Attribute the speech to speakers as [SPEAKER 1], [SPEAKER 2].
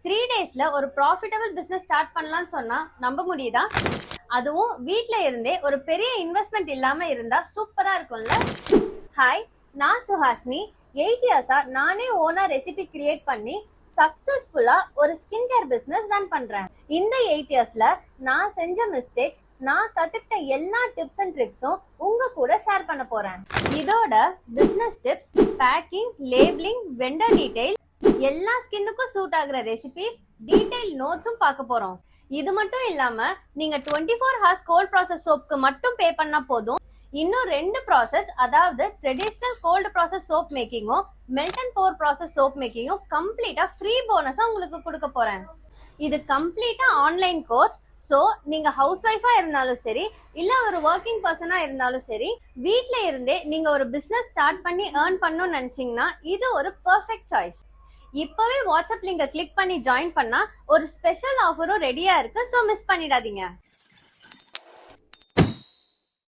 [SPEAKER 1] 3 daysல ஒரு profitable business start பண்ணலாம்னு சொன்னா நம்ப முடியுதா? அதுவும் வீட்ல இருந்தே ஒரு பெரிய இன்வெஸ்ட்மெண்ட் இல்லாம இருந்தா சூப்பரா இருக்கும்ல. ஹாய், நான் சுஹாசினி. 8 இயர்ஸா நானே ஓனா ரெசிபி கிரியேட் பண்ணி சக்சஸ்ஃபுல்லா ஒரு ஸ்கின் கேர் பிசினஸ் ரன் பண்றேன். இந்த 8 இயர்ஸ்ல நான் செஞ்ச மிஸ்டேக்ஸ், நான் கத்துக்கிட்ட எல்லா டிப்ஸ் அண்ட் ட்ரிக்ஸும் உங்க கூட ஷேர் பண்ண போறேன். இதோட business tips, packing, labelling, vendor detail, எல்லா ஸ்கின்னுக்கும் சூட் ஆகுற ரெசிபிஸ், டீடைல் நோட்ஸும் பார்க்க போறோம். இது மட்டும் இல்லாம நீங்க 24 ஹவர்ஸ் கோல்ட் ப்ராசஸ் சோப்புக்கு மட்டும் பே பண்ணா போதும். இன்னும் 2 ப்ராசஸ், அதாவது ட்ரெடிஷனல் கோல்டு ப்ராசஸ் சோப் மேக்கிங்கும் melt and pour process soap மேக்கிங்கும் கம்ப்ளீட்டா ஃப்ரீ போனஸா உங்களுக்கு கொடுக்க போறேன். இது கம்ப்ளீட்டா ஆன்லைன் கோர்ஸ். சோ நீங்க ஹவுஸ் ஒய்ஃபா இருந்தாலும் சரி, இல்ல ஒரு ஒர்க்கிங் பர்சனா இருந்தாலும் சரி, வீட்ல இருந்தே நீங்க ஒரு பிசினஸ் ஸ்டார்ட் பண்ணி ஏர்ன் பண்ணணும்னு நினைச்சீங்கன்னா இது ஒரு பெர்ஃபெக்ட் சாய்ஸ். இப்பவே வாட்ஸ்அப் லிங்கை கிளிக் பண்ணி ஜாயின் பண்ணா ஒரு ஸ்பெஷல் ஆஃபரும் ரெடியா இருக்கு. சோ மிஸ் பண்ணிடாதீங்க.